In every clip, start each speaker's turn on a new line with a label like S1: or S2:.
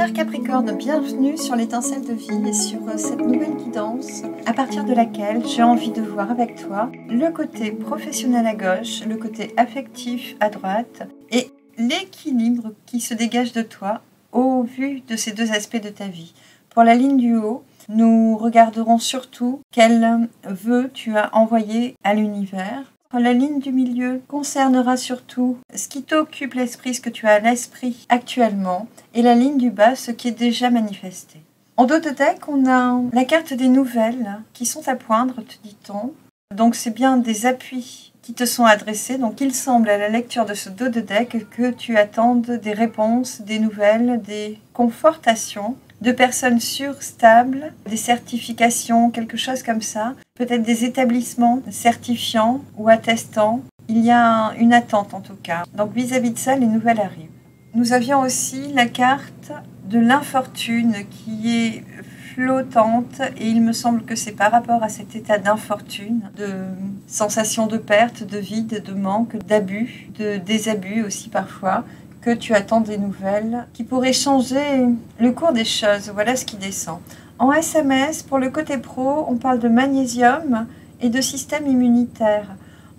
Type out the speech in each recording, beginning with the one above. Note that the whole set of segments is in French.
S1: Cher Capricorne, bienvenue sur l'étincelle de vie et sur cette nouvelle guidance à partir de laquelle j'ai envie de voir avec toi le côté professionnel à gauche, le côté affectif à droite et l'équilibre qui se dégage de toi au vu de ces deux aspects de ta vie. Pour la ligne du haut, nous regarderons surtout quel vœu tu as envoyé à l'univers. La ligne du milieu concernera surtout ce qui t'occupe l'esprit, ce que tu as à l'esprit actuellement, et la ligne du bas, ce qui est déjà manifesté. En dos de deck, on a la carte des nouvelles qui sont à poindre, te dit-on. Donc c'est bien des appuis qui te sont adressés. Donc il semble à la lecture de ce dos de deck que tu attendes des réponses, des nouvelles, des confortations de personnes sûres, stables, des certifications, quelque chose comme ça. Peut-être des établissements certifiants ou attestants. Il y a une attente en tout cas. Donc vis-à-vis de ça, les nouvelles arrivent. Nous avions aussi la carte de l'infortune qui est flottante et il me semble que c'est par rapport à cet état d'infortune, de sensation de perte, de vide, de manque, d'abus, de désabus aussi parfois, que tu attends des nouvelles qui pourraient changer le cours des choses. Voilà ce qui descend. En SMS, pour le côté pro, on parle de magnésium et de système immunitaire.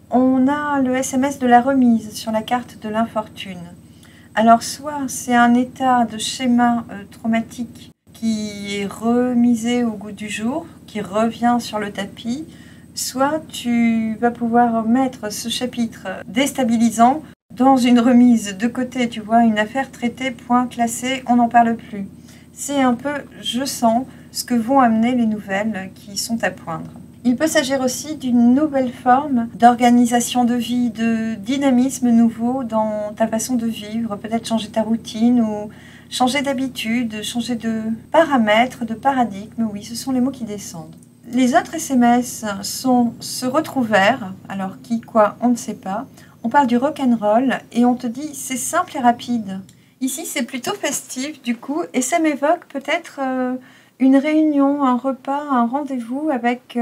S1: On a le SMS de la remise sur la carte de l'infortune. Alors soit c'est un état de schéma traumatique qui est remisé au goût du jour, qui revient sur le tapis, soit tu vas pouvoir mettre ce chapitre déstabilisant dans une remise de côté, tu vois, une affaire traitée, point classé, on n'en parle plus. C'est un peu, je sens, ce que vont amener les nouvelles qui sont à poindre. Il peut s'agir aussi d'une nouvelle forme d'organisation de vie, de dynamisme nouveau dans ta façon de vivre, peut-être changer ta routine ou changer d'habitude, changer de paramètres, de paradigme, oui, ce sont les mots qui descendent. Les autres SMS sont se retrouvèrent, alors qui, quoi, on ne sait pas. On parle du rock'n'roll et on te dit c'est simple et rapide. Ici c'est plutôt festif du coup et ça m'évoque peut-être une réunion, un repas, un rendez-vous avec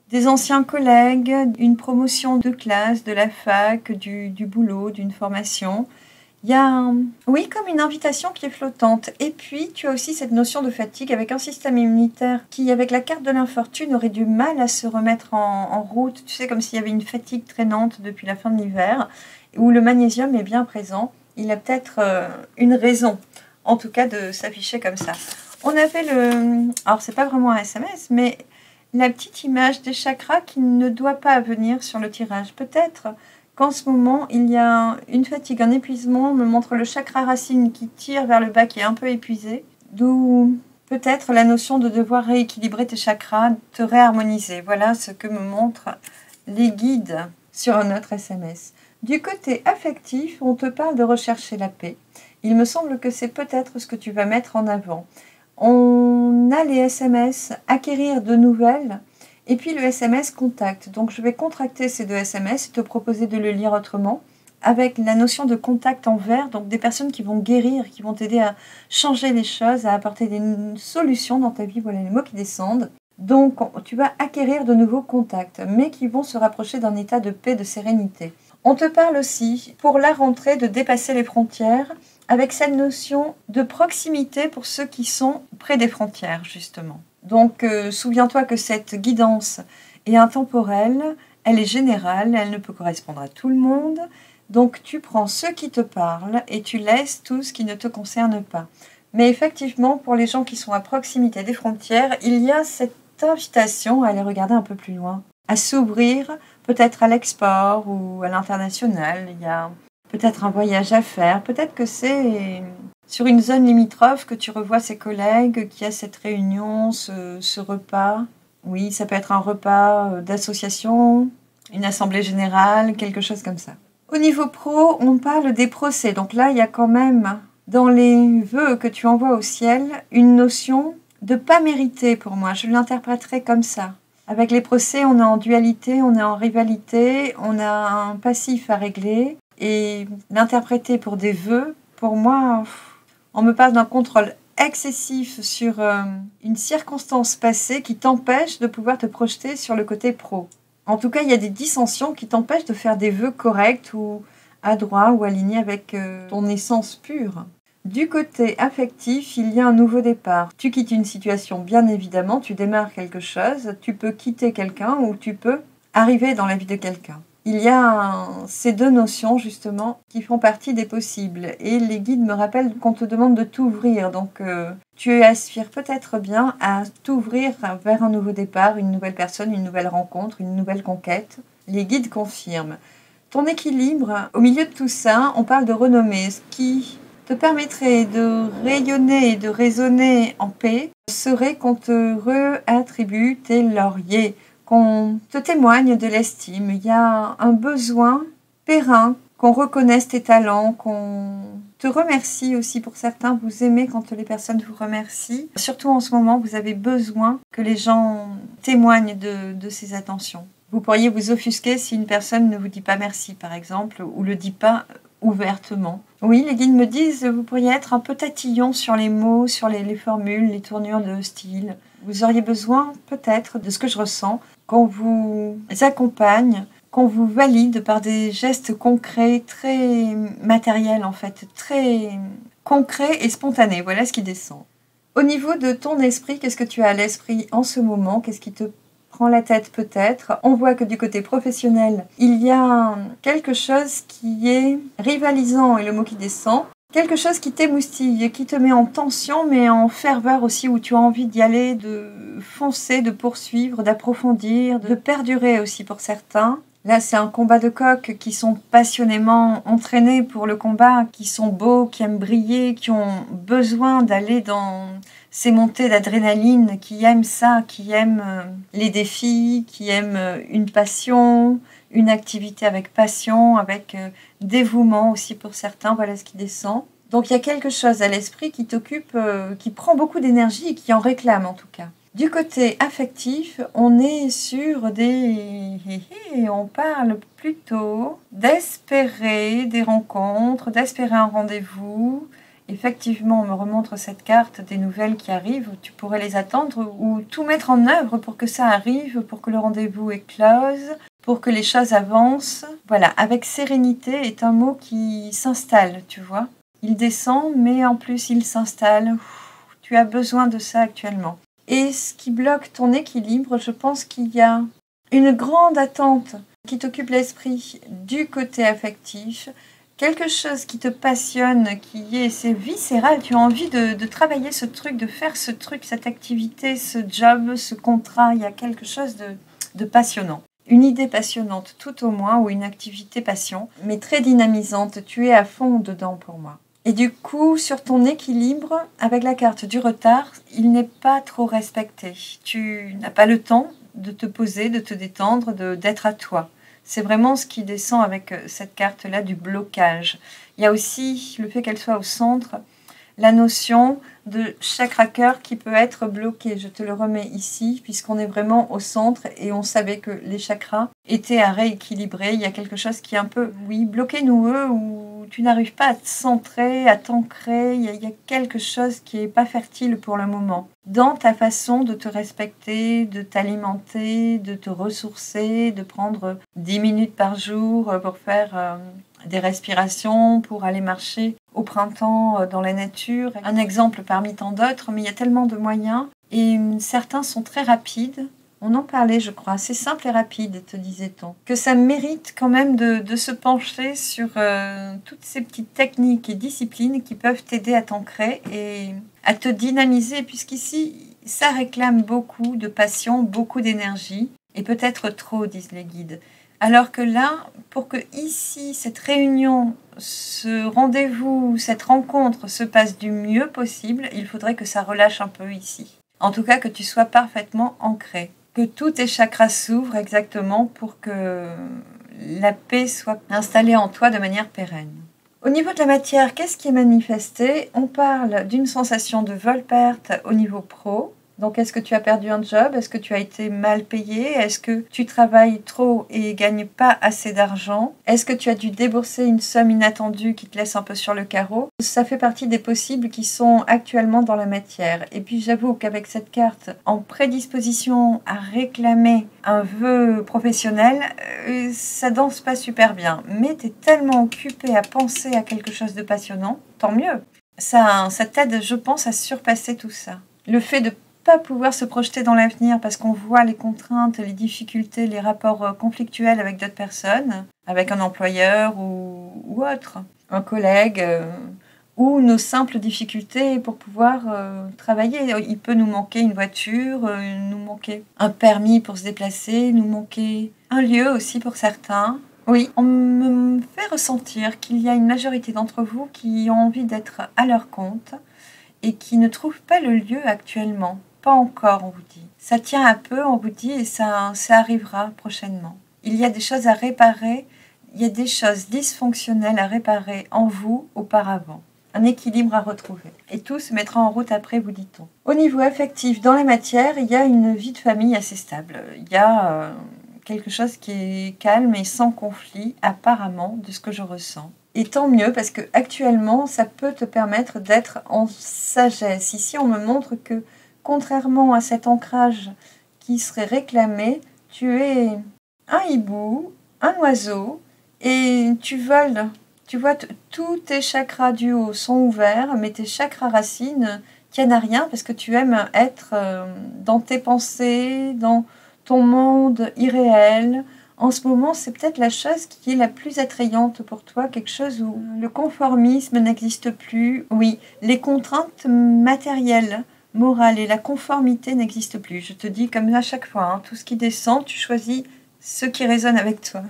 S1: des anciens collègues, une promotion de classe, de la fac, du boulot, d'une formation. Il y a, oui, comme une invitation qui est flottante. Et puis, tu as aussi cette notion de fatigue avec un système immunitaire qui, avec la carte de l'infortune, aurait du mal à se remettre en route. Tu sais, comme s'il y avait une fatigue traînante depuis la fin de l'hiver, où le magnésium est bien présent. Il a peut-être une raison, en tout cas, de s'afficher comme ça. On avait le... Alors, c'est pas vraiment un SMS, mais la petite image des chakras qui ne doit pas venir sur le tirage. Peut-être qu'en ce moment, il y a une fatigue, un épuisement, on me montre le chakra racine qui tire vers le bas, qui est un peu épuisé, d'où peut-être la notion de devoir rééquilibrer tes chakras, te réharmoniser. Voilà ce que me montrent les guides sur un autre SMS. Du côté affectif, on te parle de rechercher la paix. Il me semble que c'est peut-être ce que tu vas mettre en avant. On a les SMS, acquérir de nouvelles, et puis le SMS contact. Donc je vais contracter ces deux SMS et te proposer de le lire autrement, avec la notion de contact envers, donc des personnes qui vont guérir, qui vont t'aider à changer les choses, à apporter des solutions dans ta vie. Voilà les mots qui descendent. Donc tu vas acquérir de nouveaux contacts, mais qui vont se rapprocher d'un état de paix, de sérénité. On te parle aussi, pour la rentrée, de dépasser les frontières, avec cette notion de proximité pour ceux qui sont près des frontières, justement. Donc, souviens-toi que cette guidance est intemporelle, elle est générale, elle ne peut correspondre à tout le monde. Donc, tu prends ceux qui te parlent et tu laisses tout ce qui ne te concerne pas. Mais effectivement, pour les gens qui sont à proximité des frontières, il y a cette invitation à aller regarder un peu plus loin, à s'ouvrir peut-être à l'export ou à l'international. Il y a peut-être un voyage à faire, peut-être que c'est sur une zone limitrophe que tu revois ses collègues, qu'il y a cette réunion, ce repas. Oui, ça peut être un repas d'association, une assemblée générale, quelque chose comme ça. Au niveau pro, on parle des procès. Donc là, il y a quand même, dans les vœux que tu envoies au ciel, une notion de pas mériter pour moi. Je l'interpréterai comme ça. Avec les procès, on est en dualité, on est en rivalité, on a un passif à régler. Et l'interpréter pour des vœux, pour moi, on me parle d'un contrôle excessif sur une circonstance passée qui t'empêche de pouvoir te projeter sur le côté pro. En tout cas, il y a des dissensions qui t'empêchent de faire des vœux corrects ou adroits ou alignés avec ton essence pure. Du côté affectif, il y a un nouveau départ. Tu quittes une situation, bien évidemment, tu démarres quelque chose, tu peux quitter quelqu'un ou tu peux arriver dans la vie de quelqu'un. Il y a ces deux notions, justement, qui font partie des possibles. Et les guides me rappellent qu'on te demande de t'ouvrir. Donc, tu aspires peut-être bien à t'ouvrir vers un nouveau départ, une nouvelle personne, une nouvelle rencontre, une nouvelle conquête. Les guides confirment. Ton équilibre, au milieu de tout ça, on parle de renommée, ce qui te permettrait de rayonner et de résonner en paix serait qu'on te réattribue tes lauriers, qu'on te témoigne de l'estime. Il y a un besoin périn, qu'on reconnaisse tes talents, qu'on te remercie aussi. Pour certains, vous aimez quand les personnes vous remercient. Surtout en ce moment, vous avez besoin que les gens témoignent de ces attentions. Vous pourriez vous offusquer si une personne ne vous dit pas merci, par exemple, ou le dit pas ouvertement. Oui, les guides me disent, vous pourriez être un peu tatillon sur les mots, sur les formules, les tournures de style. Vous auriez besoin, peut-être, de ce que je ressens, qu'on vous accompagne, qu'on vous valide par des gestes concrets, très matériels en fait, très concrets et spontanés. Voilà ce qui descend. Au niveau de ton esprit, qu'est-ce que tu as à l'esprit en ce moment? Qu'est-ce qui te prend la tête peut-être? On voit que du côté professionnel, il y a quelque chose qui est rivalisant, et le mot qui descend, quelque chose qui t'émoustille, qui te met en tension, mais en ferveur aussi, où tu as envie d'y aller, de foncer, de poursuivre, d'approfondir, de perdurer aussi pour certains. Là, c'est un combat de coqs qui sont passionnément entraînés pour le combat, qui sont beaux, qui aiment briller, qui ont besoin d'aller dans ces montées d'adrénaline, qui aiment ça, qui aiment les défis, qui aiment une passion, une activité avec passion, avec dévouement aussi pour certains. Voilà ce qui descend. Donc il y a quelque chose à l'esprit qui t'occupe, qui prend beaucoup d'énergie et qui en réclame en tout cas. Du côté affectif, on est sur des... On parle plutôt d'espérer des rencontres, d'espérer un rendez-vous. Effectivement, on me remontre cette carte des nouvelles qui arrivent. Tu pourrais les attendre ou tout mettre en œuvre pour que ça arrive, pour que le rendez-vous éclose, pour que les choses avancent. Voilà, avec sérénité est un mot qui s'installe, tu vois. Il descend, mais en plus il s'installe. Tu as besoin de ça actuellement. Et ce qui bloque ton équilibre, je pense qu'il y a une grande attente qui t'occupe l'esprit du côté affectif, quelque chose qui te passionne, c'est viscéral, tu as envie de travailler ce truc, de faire ce truc, cette activité, ce job, ce contrat, il y a quelque chose de passionnant. Une idée passionnante tout au moins, ou une activité passion, mais très dynamisante, tu es à fond dedans pour moi. Et du coup, sur ton équilibre, avec la carte du retard, il n'est pas trop respecté. Tu n'as pas le temps de te poser, de te détendre, d'être à toi. C'est vraiment ce qui descend avec cette carte-là du blocage. Il y a aussi le fait qu'elle soit au centre, la notion de chakra cœur qui peut être bloqué. Je te le remets ici, puisqu'on est vraiment au centre et on savait que les chakras étaient à rééquilibrer. Il y a quelque chose qui est un peu, bloqué noueux, où tu n'arrives pas à te centrer, à t'ancrer. Il y a quelque chose qui n'est pas fertile pour le moment. Dans ta façon de te respecter, de t'alimenter, de te ressourcer, de prendre 10 minutes par jour pour faire des respirations, pour aller marcher au printemps dans la nature. Un exemple parmi tant d'autres, mais il y a tellement de moyens et certains sont très rapides. On en parlait, je crois, c'est simple et rapide, te disait-on. Que ça mérite quand même de se pencher sur toutes ces petites techniques et disciplines qui peuvent t'aider à t'ancrer et à te dynamiser, puisqu'ici, ça réclame beaucoup de passion, beaucoup d'énergie, et peut-être trop, disent les guides. Alors que là, pour que ici, cette réunion, ce rendez-vous, cette rencontre se passe du mieux possible, il faudrait que ça relâche un peu ici. En tout cas, que tu sois parfaitement ancré. Que tous tes chakras s'ouvrent exactement pour que la paix soit installée en toi de manière pérenne. Au niveau de la matière, qu'est-ce qui est manifesté? On parle d'une sensation de vol-perte au niveau pro. Donc, est-ce que tu as perdu un job? Est-ce que tu as été mal payé? Est-ce que tu travailles trop et gagnes pas assez d'argent? Est-ce que tu as dû débourser une somme inattendue qui te laisse un peu sur le carreau? Ça fait partie des possibles qui sont actuellement dans la matière. Et puis, j'avoue qu'avec cette carte en prédisposition à réclamer un vœu professionnel, ça danse pas super bien. Mais tu es tellement occupé à penser à quelque chose de passionnant, tant mieux. ça t'aide, je pense, à surpasser tout ça. Le fait de pas pouvoir se projeter dans l'avenir parce qu'on voit les contraintes, les difficultés, les rapports conflictuels avec d'autres personnes, avec un employeur ou autre, un collègue, ou nos simples difficultés pour pouvoir travailler. Il peut nous manquer une voiture, nous manquer un permis pour se déplacer, nous manquer un lieu aussi pour certains. Oui, on me fait ressentir qu'il y a une majorité d'entre vous qui ont envie d'être à leur compte et qui ne trouvent pas le lieu actuellement. Pas encore, on vous dit. Ça tient un peu, on vous dit, et ça arrivera prochainement. Il y a des choses à réparer, il y a des choses dysfonctionnelles à réparer en vous auparavant. Un équilibre à retrouver. Et tout se mettra en route après, vous dit-on. Au niveau affectif, dans la matière, il y a une vie de famille assez stable. Il y a quelque chose qui est calme et sans conflit, apparemment, de ce que je ressens. Et tant mieux, parce que actuellement, ça peut te permettre d'être en sagesse. Ici, on me montre que, contrairement à cet ancrage qui serait réclamé, tu es un hibou, un oiseau, et tu voles. Tu vois, tous tes chakras du haut sont ouverts, mais tes chakras racines tiennent à rien parce que tu aimes être dans tes pensées, dans ton monde irréel. En ce moment, c'est peut-être la chose qui est la plus attrayante pour toi, quelque chose où le conformisme n'existe plus. Oui, les contraintes matérielles, morales et la conformité n'existent plus. Je te dis comme à chaque fois, hein, tout ce qui descend, tu choisis ce qui résonne avec toi.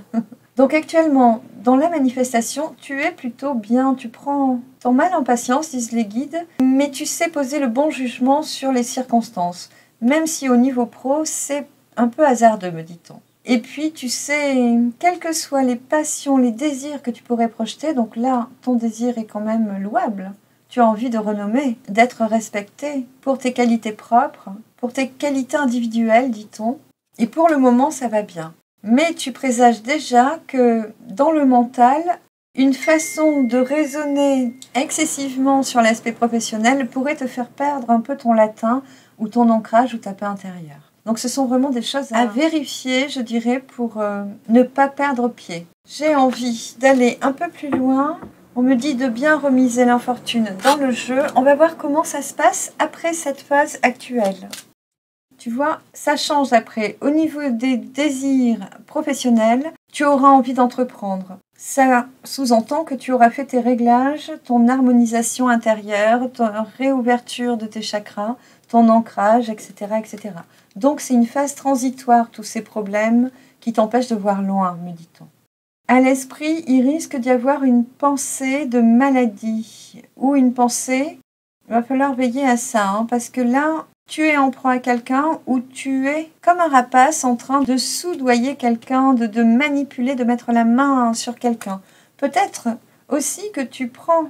S1: Donc actuellement, dans la manifestation, tu es plutôt bien, tu prends ton mal en patience, disent les guides, mais tu sais poser le bon jugement sur les circonstances, même si au niveau pro, c'est un peu hasardeux, me dit-on. Et puis, tu sais, quelles que soient les passions, les désirs que tu pourrais projeter, donc là, ton désir est quand même louable. Tu as envie de renommer, d'être respecté pour tes qualités propres, pour tes qualités individuelles, dit-on. Et pour le moment, ça va bien. Mais tu présages déjà que dans le mental, une façon de raisonner excessivement sur l'aspect professionnel pourrait te faire perdre un peu ton latin ou ton ancrage ou ta paix intérieure. Donc ce sont vraiment des choses à vérifier, je dirais, pour ne pas perdre pied. J'ai envie d'aller un peu plus loin. On me dit de bien remiser l'infortune dans le jeu. On va voir comment ça se passe après cette phase actuelle. Tu vois, ça change après. Au niveau des désirs professionnels, tu auras envie d'entreprendre. Ça sous-entend que tu auras fait tes réglages, ton harmonisation intérieure, ton réouverture de tes chakras, ton ancrage, etc., etc. Donc c'est une phase transitoire, tous ces problèmes qui t'empêchent de voir loin, me dit-on. À l'esprit, il risque d'y avoir une pensée de maladie ou une pensée, il va falloir veiller à ça, hein, parce que là, tu es en proie à quelqu'un ou tu es comme un rapace en train de soudoyer quelqu'un, de manipuler, de mettre la main sur quelqu'un. Peut-être aussi que tu prends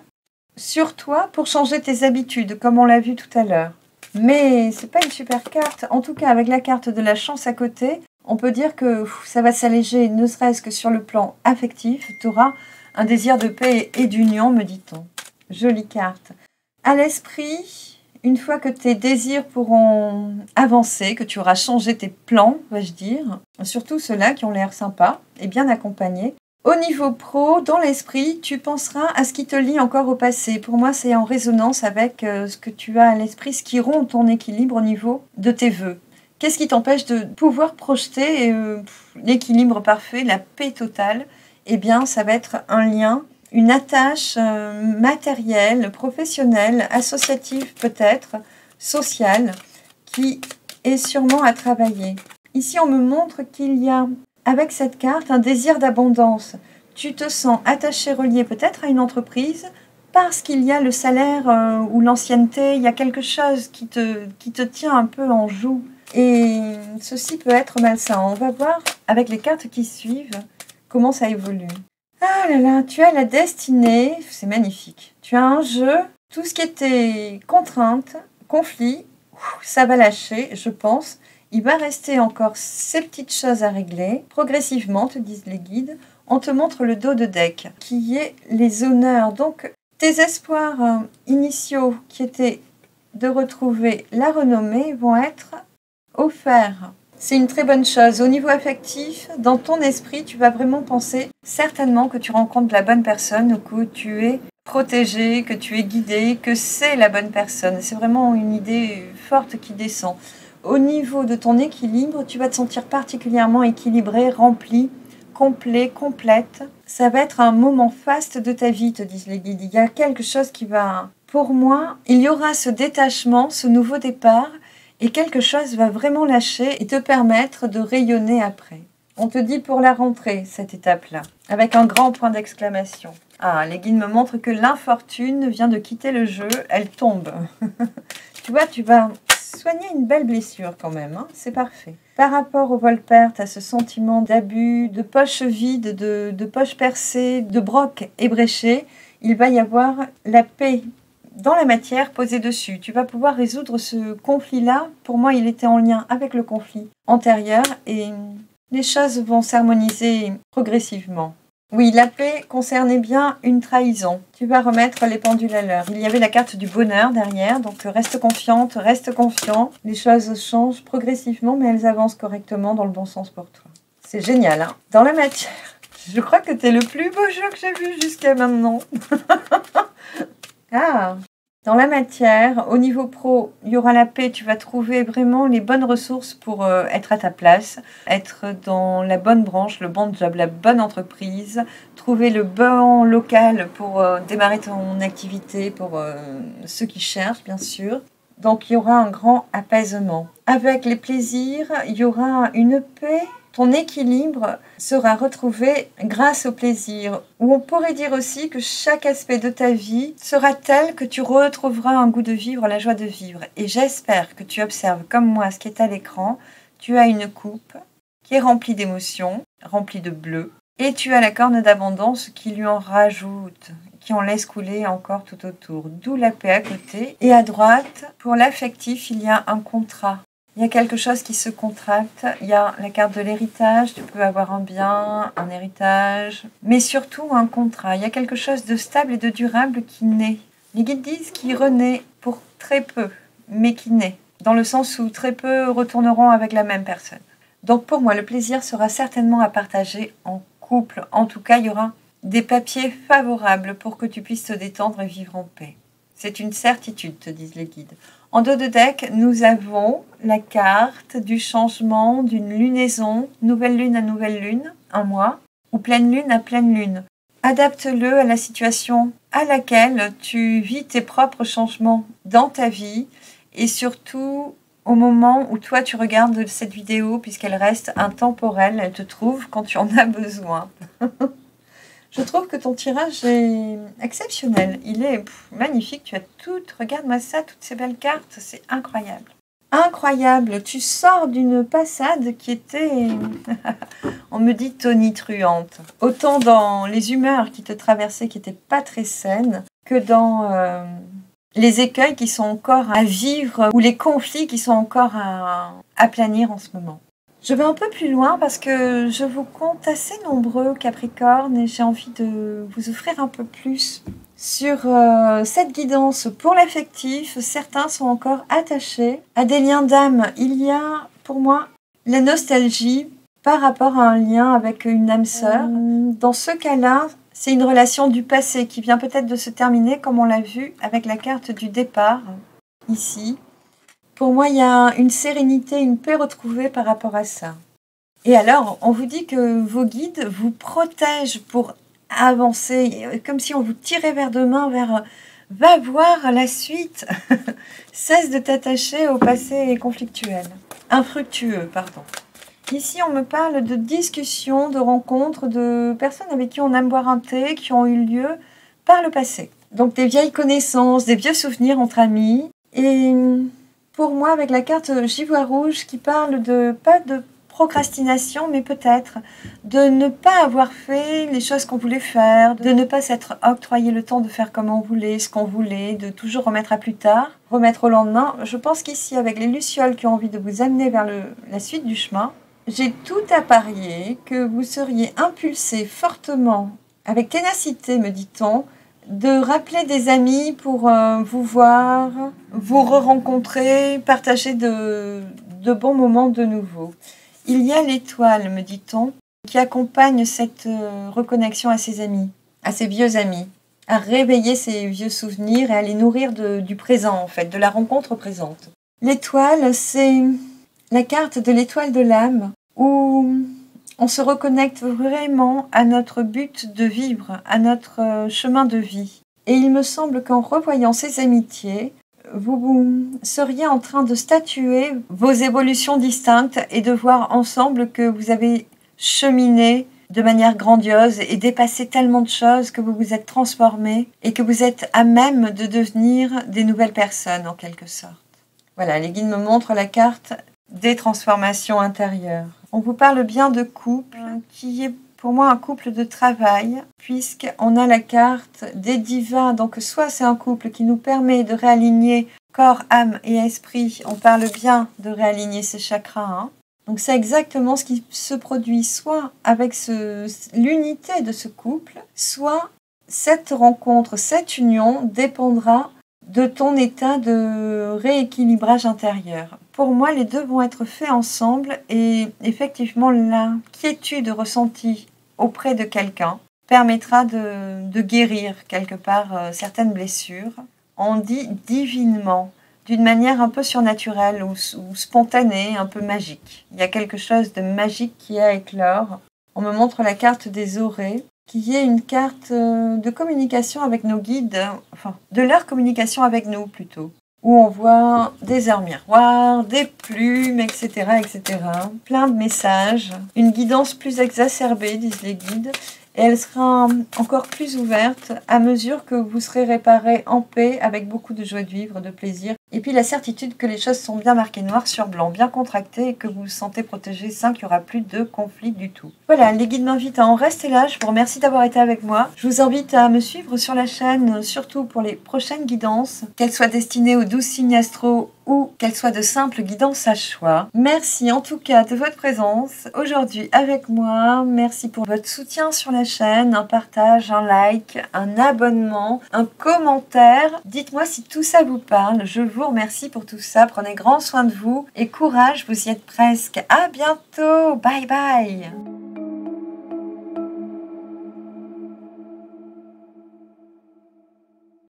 S1: sur toi pour changer tes habitudes, comme on l'a vu tout à l'heure. Mais c'est pas une super carte. En tout cas, avec la carte de la chance à côté, on peut dire que ça va s'alléger, ne serait-ce que sur le plan affectif. Tu auras un désir de paix et d'union, me dit-on. Jolie carte. À l'esprit, une fois que tes désirs pourront avancer, que tu auras changé tes plans, vais-je dire, surtout ceux-là qui ont l'air sympas et bien accompagnés, au niveau pro, dans l'esprit, tu penseras à ce qui te lie encore au passé. Pour moi, c'est en résonance avec ce que tu as à l'esprit, ce qui rompt ton équilibre au niveau de tes vœux. Qu'est-ce qui t'empêche de pouvoir projeter l'équilibre parfait, la paix totale? Eh bien, ça va être un lien, une attache matérielle, professionnelle, associative peut-être, sociale, qui est sûrement à travailler. Ici, on me montre qu'il y a, avec cette carte, un désir d'abondance. Tu te sens attaché, relié peut-être à une entreprise parce qu'il y a le salaire ou l'ancienneté, il y a quelque chose qui te tient un peu en joue. Et ceci peut être malsain. On va voir avec les cartes qui suivent comment ça évolue. Ah là là, tu as la destinée, c'est magnifique. Tu as un jeu, tout ce qui était contrainte, conflit, ça va lâcher, je pense. Il va rester encore ces petites choses à régler. Progressivement, te disent les guides, on te montre le dos de deck, qui est les honneurs. Donc, tes espoirs initiaux, qui étaient de retrouver la renommée, vont être offerts. C'est une très bonne chose. Au niveau affectif, dans ton esprit, tu vas vraiment penser certainement que tu rencontres la bonne personne ou que tu es protégé, que tu es guidé, que c'est la bonne personne. C'est vraiment une idée forte qui descend. Au niveau de ton équilibre, tu vas te sentir particulièrement équilibré, rempli, complet, complète. Ça va être un moment faste de ta vie, te disent les guides. Il y a quelque chose qui va... Pour moi, il y aura ce détachement, ce nouveau départ, et quelque chose va vraiment lâcher et te permettre de rayonner après. On te dit pour la rentrée, cette étape-là, avec un grand point d'exclamation. Ah, les guides me montrent que l'infortune vient de quitter le jeu, elle tombe. Tu vois, tu vas soigner une belle blessure quand même, hein, c'est parfait. Par rapport au vol-perte, tu as ce sentiment d'abus, de poche vide, de poche percée, de broc ébréché. Il va y avoir la paix dans la matière posée dessus. Tu vas pouvoir résoudre ce conflit-là. Pour moi, il était en lien avec le conflit antérieur et les choses vont s'harmoniser progressivement. Oui, la paix concernait bien une trahison. Tu vas remettre les pendules à l'heure. Il y avait la carte du bonheur derrière, donc reste confiante, reste confiant. Les choses changent progressivement, mais elles avancent correctement dans le bon sens pour toi. C'est génial, hein? Dans la matière, je crois que t'es le plus beau jeu que j'ai vu jusqu'à maintenant. Ah, dans la matière, au niveau pro, il y aura la paix. Tu vas trouver vraiment les bonnes ressources pour être à ta place, être dans la bonne branche, le bon job, la bonne entreprise, trouver le bon local pour démarrer ton activité, pour ceux qui cherchent, bien sûr. Donc, il y aura un grand apaisement. Avec les plaisirs, il y aura une paix. Ton équilibre sera retrouvé grâce au plaisir. Ou on pourrait dire aussi que chaque aspect de ta vie sera tel que tu retrouveras un goût de vivre, la joie de vivre. Et j'espère que tu observes comme moi ce qui est à l'écran. Tu as une coupe qui est remplie d'émotions, remplie de bleu. Et tu as la corne d'abondance qui lui en rajoute, qui en laisse couler encore tout autour. D'où la paix à côté. Et à droite, pour l'affectif, il y a un contrat. Il y a quelque chose qui se contracte, il y a la carte de l'héritage, tu peux avoir un bien, un héritage, mais surtout un contrat. Il y a quelque chose de stable et de durable qui naît. Les guides disent qu'il renaît pour très peu, mais qui naît, dans le sens où très peu retourneront avec la même personne. Donc pour moi, le plaisir sera certainement à partager en couple. En tout cas, il y aura des papiers favorables pour que tu puisses te détendre et vivre en paix. C'est une certitude, te disent les guides. En dos de deck, nous avons la carte du changement d'une lunaison, nouvelle lune à nouvelle lune, un mois, ou pleine lune à pleine lune. Adapte-le à la situation à laquelle tu vis tes propres changements dans ta vie et surtout au moment où toi tu regardes cette vidéo puisqu'elle reste intemporelle, elle te trouve quand tu en as besoin. Je trouve que ton tirage est exceptionnel. Il est magnifique. Tu as toutes, regarde-moi ça, toutes ces belles cartes. C'est incroyable. Incroyable. Tu sors d'une passade qui était, on me dit, tonitruante. Autant dans les humeurs qui te traversaient, qui n'étaient pas très saines, que dans les écueils qui sont encore à vivre ou les conflits qui sont encore à aplanir en ce moment. Je vais un peu plus loin parce que je vous compte assez nombreux Capricorne et j'ai envie de vous offrir un peu plus sur cette guidance pour l'affectif. Certains sont encore attachés à des liens d'âme. Il y a pour moi la nostalgie par rapport à un lien avec une âme sœur. Dans ce cas-là, c'est une relation du passé qui vient peut-être de se terminer comme on l'a vu avec la carte du départ ici. Pour moi, il y a une sérénité, une paix retrouvée par rapport à ça. Et alors, on vous dit que vos guides vous protègent pour avancer, comme si on vous tirait vers demain, vers « va voir la suite ». Cesse de t'attacher au passé conflictuel. Infructueux, pardon. Ici, on me parle de discussions, de rencontres, de personnes avec qui on aime boire un thé, qui ont eu lieu par le passé. Donc, des vieilles connaissances, des vieux souvenirs entre amis. Et pour moi, avec la carte Givois rouge qui parle de, pas de procrastination, mais peut-être de ne pas avoir fait les choses qu'on voulait faire, de ne pas s'être octroyé le temps de faire comme on voulait, ce qu'on voulait, de toujours remettre à plus tard, remettre au lendemain. Je pense qu'ici, avec les lucioles qui ont envie de vous amener vers la suite du chemin, j'ai tout à parier que vous seriez impulsé fortement, avec ténacité, me dit-on, de rappeler des amis pour vous voir, vous re-rencontrer, partager de bons moments de nouveau. Il y a l'étoile, me dit-on, qui accompagne cette reconnexion à ses amis, à ses vieux amis. à réveiller ces vieux souvenirs et à les nourrir du présent en fait, de la rencontre présente. L'étoile, c'est la carte de l'étoile de l'âme où on se reconnecte vraiment à notre but de vivre, à notre chemin de vie. Et il me semble qu'en revoyant ces amitiés, vous seriez en train de statuer vos évolutions distinctes et de voir ensemble que vous avez cheminé de manière grandiose et dépassé tellement de choses que vous vous êtes transformés et que vous êtes à même de devenir des nouvelles personnes en quelque sorte. Voilà, les guides me montrent la carte des transformations intérieures. On vous parle bien de couple qui est pour moi un couple de travail puisqu'on a la carte des divins. Donc soit c'est un couple qui nous permet de réaligner corps, âme et esprit. On parle bien de réaligner ces chakras. Hein. Donc c'est exactement ce qui se produit soit avec l'unité de ce couple, soit cette rencontre, cette union dépendra de ton état de rééquilibrage intérieur. Pour moi, les deux vont être faits ensemble et effectivement, l'inquiétude ressentie auprès de quelqu'un permettra de guérir quelque part certaines blessures. On dit divinement, d'une manière un peu surnaturelle ou spontanée, un peu magique. Il y a quelque chose de magique qui est à éclore. On me montre la carte des orées, qui est une carte de communication avec nos guides, enfin, de leur communication avec nous plutôt, où on voit des heures miroirs, des plumes, etc., etc. Plein de messages, une guidance plus exacerbée, disent les guides, et elle sera encore plus ouverte à mesure que vous serez réparé en paix, avec beaucoup de joie de vivre, de plaisir, et puis la certitude que les choses sont bien marquées noir sur blanc, bien contractées, et que vous vous sentez protégé, sain, qu'il n'y aura plus de conflit du tout. Voilà, les guides m'invitent à en rester là. Je vous remercie d'avoir été avec moi. Je vous invite à me suivre sur la chaîne, surtout pour les prochaines guidances, qu'elles soient destinées aux 12 signes astro ou qu'elles soient de simples guidances à choix. Merci en tout cas de votre présence aujourd'hui avec moi. Merci pour votre soutien sur la chaîne, un partage, un like, un abonnement, un commentaire. Dites-moi si tout ça vous parle. Je vous remercie pour tout ça. Prenez grand soin de vous et courage, vous y êtes presque. À bientôt. Bye bye.